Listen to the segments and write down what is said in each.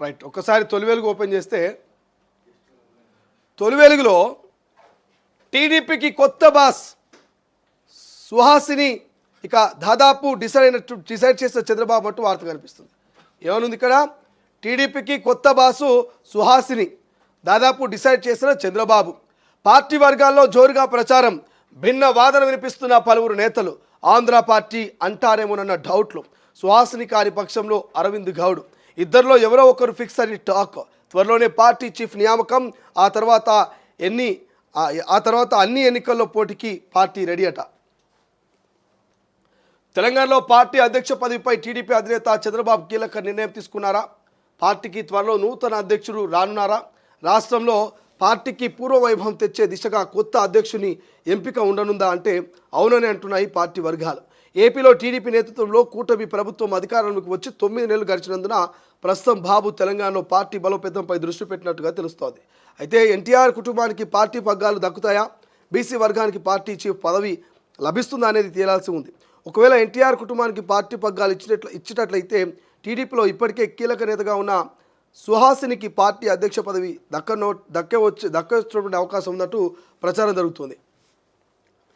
Right. ఒకసారి తొలి వెలుగు ఓపెన్ చేస్తే తొలి వెలుగులో టీడీపీకి కొత్త బాస్ సుహాసిని ఇక దాదాపు డిసైడ్ చేసిన చంద్రబాబు అంటూ వార్త కనిపిస్తుంది. ఏమనుంది ఇక్కడ? టీడీపీకి కొత్త బాసు సుహాసిని, దాదాపు డిసైడ్ చేసిన చంద్రబాబు. పార్టీ వర్గాల్లో జోరుగా ప్రచారం, భిన్న వాదన వినిపిస్తున్న పలువురు నేతలు. ఆంధ్ర పార్టీ అంటారేమోనన్న డౌట్లు. సుహాసిని కాని పక్షంలో అరవింద్ గౌడ్, ఇద్దరిలో ఎవరో ఒకరు ఫిక్స్ అని టాక్. త్వరలోనే పార్టీ చీఫ్ నియామకం, ఆ తర్వాత అన్ని ఎన్నికల్లో పోటీకి పార్టీ రెడీ అట. తెలంగాణలో పార్టీ అధ్యక్ష పదవిపై టీడీపీ అధినేత చంద్రబాబు కీలక నిర్ణయం తీసుకున్నారా? పార్టీకి త్వరలో నూతన అధ్యక్షుడు రానున్నారా? రాష్ట్రంలో పార్టీకి పూర్వ వైభవం తెచ్చే దిశగా కొత్త అధ్యక్షుని ఎంపిక ఉండనుందా అంటే అవునని అంటున్నాయి పార్టీ వర్గాలు. ఏపీలో టీడీపీ నేతృత్వంలో కూటమి ప్రభుత్వం అధికారంలోకి వచ్చి 9 నెలలు గడిచినందున ప్రస్తుతం బాబు తెలంగాణలో పార్టీ బలోపేతంపై దృష్టి పెట్టినట్టుగా తెలుస్తోంది. అయితే ఎన్టీఆర్ కుటుంబానికి పార్టీ పగ్గాలు దక్కుతాయా? బీసీ వర్గానికి పార్టీ చీఫ్ పదవి లభిస్తుందా అనేది తేలాల్సి ఉంది. ఒకవేళ ఎన్టీఆర్ కుటుంబానికి పార్టీ పగ్గాలు ఇచ్చినట్లయితే టీడీపీలో ఇప్పటికే కీలక నేతగా ఉన్న సుహాసినికి పార్టీ అధ్యక్ష పదవి దక్కవచ్చే అవకాశం ఉన్నట్టు ప్రచారం జరుగుతుంది.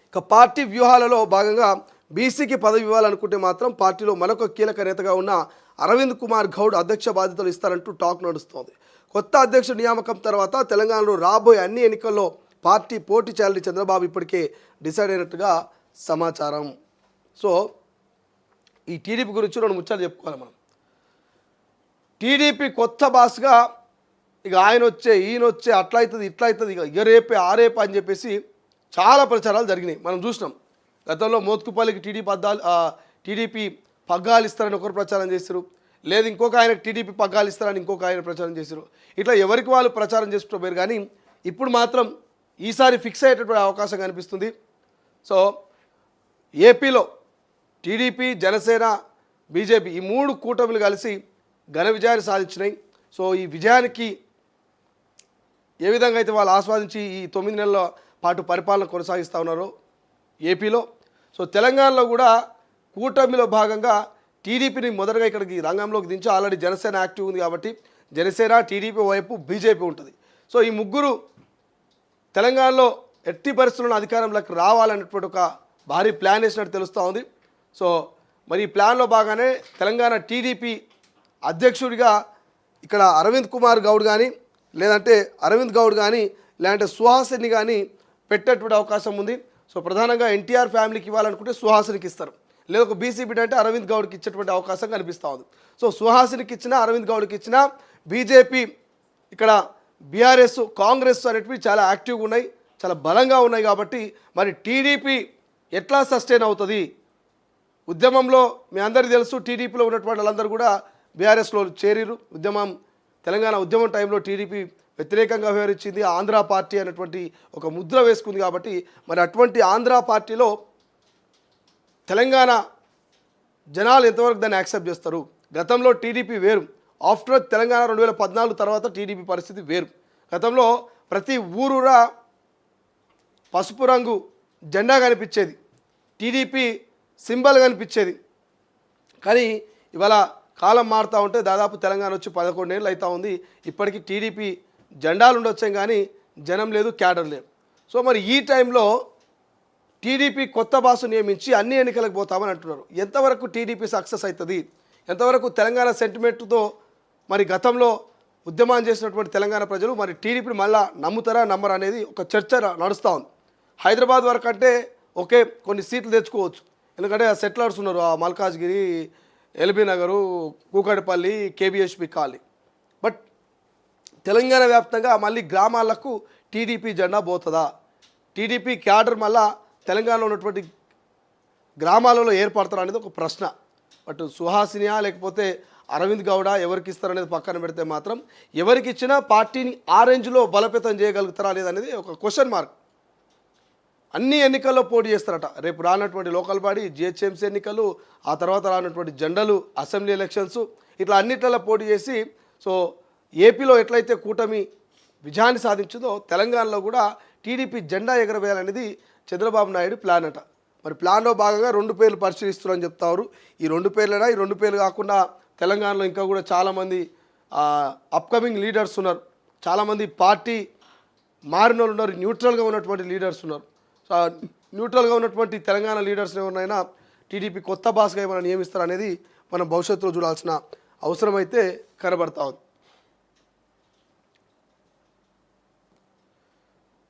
ఇక పార్టీ వ్యూహాలలో భాగంగా బీసీకి పదవి ఇవ్వాలనుకుంటే మాత్రం పార్టీలో మరొక కీలక నేతగా ఉన్న అరవింద్ కుమార్ గౌడ్ అధ్యక్ష బాధ్యతలు ఇస్తారంటూ టాక్ నడుస్తోంది. కొత్త అధ్యక్షుడి నియామకం తర్వాత తెలంగాణలో రాబోయే అన్ని ఎన్నికల్లో పార్టీ పోటీ చేయాలని చంద్రబాబు ఇప్పటికే డిసైడ్ అయినట్టుగా సమాచారం. సో ఈ టీడీపీ గురించి 2 ముచ్చట్లు చెప్పుకోవాలి మనం. టీడీపీ కొత్త బాస్గా ఇక ఈయన వచ్చే అట్లా అవుతుంది ఇట్లా అవుతుంది, ఇక రేపే ఆరేపే అని చెప్పేసి చాలా ప్రచారాలు జరిగినాయి. మనం చూసినాం. గతంలో మోత్కుపల్లికి టీడీపీ పగ్గాలు ఇస్తారని ఒకరు ప్రచారం చేశారు, లేదు ఇంకొక ఆయనకు టీడీపీ పగ్గాలు ఇస్తారని ఇంకొక ఆయన ప్రచారం చేశారు. ఇట్లా ఎవరికి వాళ్ళు ప్రచారం చేసుకుంటారు. కానీ ఇప్పుడు మాత్రం ఈసారి ఫిక్స్ అయ్యేటటువంటి అవకాశం కనిపిస్తుంది. సో ఏపీలో టీడీపీ, జనసేన, బీజేపీ ఈ 3 కూటమిలు కలిసి ఘన విజయాన్ని సాధించినాయి. సో ఈ విజయానికి ఏ విధంగా అయితే వాళ్ళు ఆస్వాదించి ఈ 9 నెలల పాటు పరిపాలన కొనసాగిస్తూ ఉన్నారో ఏపీలో, సో తెలంగాణలో కూడా కూటమిలో భాగంగా టీడీపీని మొదటగా ఇక్కడికి రంగంలోకి దించి ఆల్రెడీ జనసేన యాక్టివ్ ఉంది కాబట్టి జనసేన, టీడీపీ వైపు బీజేపీ ఉంటుంది. సో ఈ ముగ్గురు తెలంగాణలో ఎట్టి పరిస్థితుల్లో అధికారంలోకి రావాలనేటువంటి ఒక భారీ ప్లాన్ వేసినట్టు తెలుస్తూ ఉంది. సో మరి ఈ ప్లాన్లో భాగానే తెలంగాణ టీడీపీ అధ్యక్షుడిగా ఇక్కడ అరవింద్ కుమార్ గౌడ్ కానీ, లేదంటే అరవింద్ గౌడ్ కానీ, లేదంటే సుహాసిని కానీ పెట్టేటువంటి అవకాశం ఉంది. సో ప్రధానంగా ఎన్టీఆర్ ఫ్యామిలీకి ఇవ్వాలనుకుంటే సుహాసినికి ఇస్తారు, లేదా ఒక బీసీ బిడ్డ అంటే అరవింద్ గౌడ్కి ఇచ్చేటువంటి అవకాశం కనిపిస్తూ ఉంది. సో సుహాసినికి ఇచ్చినా, అరవింద్ గౌడ్కి ఇచ్చినా బీజేపీ, ఇక్కడ బీఆర్ఎస్, కాంగ్రెస్ అనేటివి చాలా యాక్టివ్గా ఉన్నాయి, చాలా బలంగా ఉన్నాయి. కాబట్టి మరి టీడీపీ ఎట్లా సస్టైన్ అవుతుంది? ఉద్యమంలో మీ అందరికీ తెలుసు, టీడీపీలో ఉన్నటువంటి వాళ్ళందరూ కూడా బీఆర్ఎస్లో చేరిరు. తెలంగాణ ఉద్యమం టైంలో టీడీపీ వ్యతిరేకంగా వ్యవహరించింది, ఆంధ్ర పార్టీ అనేటువంటి ఒక ముద్ర వేసుకుంది. కాబట్టి మరి అటువంటి ఆంధ్ర పార్టీలో తెలంగాణ జనాలు ఎంతవరకు దాన్ని యాక్సెప్ట్ చేస్తారు? గతంలో టీడీపీ వేరు, ఆఫ్టర్ తెలంగాణ 2014 తర్వాత టీడీపీ పరిస్థితి వేరు. గతంలో ప్రతి ఊరూరా పసుపు రంగు జెండా కనిపించేది, టీడీపీ సింబల్ కనిపించేది. కానీ ఇవాళ కాలం మారుతూ ఉంటే దాదాపు తెలంగాణ వచ్చి 11 ఏళ్ళు అవుతూ ఉంది. ఇప్పటికీ టీడీపీ జెండాలు ఉండొచ్చాం కానీ జనం లేదు, క్యాడర్ లేదు. సో మరి ఈ టైంలో టీడీపీ కొత్త బాసు నియమించి అన్ని ఎన్నికలకు పోతామని అంటున్నారు. ఎంతవరకు టీడీపీ సక్సెస్ అవుతుంది? ఎంతవరకు తెలంగాణ సెంటిమెంట్తో మరి గతంలో ఉద్యమాన్ని చేసినటువంటి తెలంగాణ ప్రజలు మరి టీడీపీని మళ్ళా నమ్ముతారా నమ్మరా అనేది ఒక చర్చ నడుస్తూ ఉంది. హైదరాబాద్ వరకు అంటే ఓకే, కొన్ని సీట్లు తెచ్చుకోవచ్చు, ఎందుకంటే ఆ సెటిలర్స్ ఉన్నారు, ఆ Malkajgiri, LB Nagar, Kukatpally, కేబీహెచ్పి colony. But Telangana వ్యాప్తంగా మళ్ళీ గ్రామాలకు టీడీపీ జెండా పోతుందా? టీడీపీ క్యాడర్ మళ్ళా తెలంగాణలో ఉన్నటువంటి గ్రామాలలో ఏర్పడతారు అనేది ఒక ప్రశ్న. బట్ సుహాసినియా లేకపోతే అరవింద్ గౌడ ఎవరికి ఇస్తారనేది పక్కన పెడితే మాత్రం ఎవరికి ఇచ్చినా పార్టీని ఆ రేంజ్లో బలోపేతం చేయగలుగుతారా లేదనేది ఒక క్వశ్చన్ మార్క్. అన్ని ఎన్నికల్లో పోటీ చేస్తారట. రేపు రానటువంటి లోకల్ బాడీ, జిహెచ్ఎంసీ ఎన్నికలు, ఆ తర్వాత రానటువంటి జనరల్ అసెంబ్లీ ఎలక్షన్స్, ఇట్లా అన్నిట్లలో పోటీ చేసి సో ఏపీలో ఎట్లయితే కూటమి విజయాన్ని సాధించిందో తెలంగాణలో కూడా టీడీపీ జెండా ఎగరవేయాలనేది చంద్రబాబు నాయుడు ప్లాన్ అట. మరి ప్లాన్లో భాగంగా 2 పేర్లు పరిశీలిస్తున్నారని చెప్తారు. ఈ 2 పేర్లేనా? ఈ 2 పేర్లు కాకుండా తెలంగాణలో ఇంకా కూడా చాలామంది అప్కమింగ్ లీడర్స్ ఉన్నారు, చాలామంది పార్టీ మారిన వాళ్ళు ఉన్నారు, న్యూట్రల్గా ఉన్నటువంటి లీడర్స్ ఉన్నారు. సో న్యూట్రల్గా ఉన్నటువంటి తెలంగాణ లీడర్స్ ఎవరినైనా టీడీపీ కొత్త బాస్గా ఏమైనా నియమిస్తారు అనేది మనం భవిష్యత్తులో చూడాల్సిన అవసరం అయితే కనబడతా ఉంది.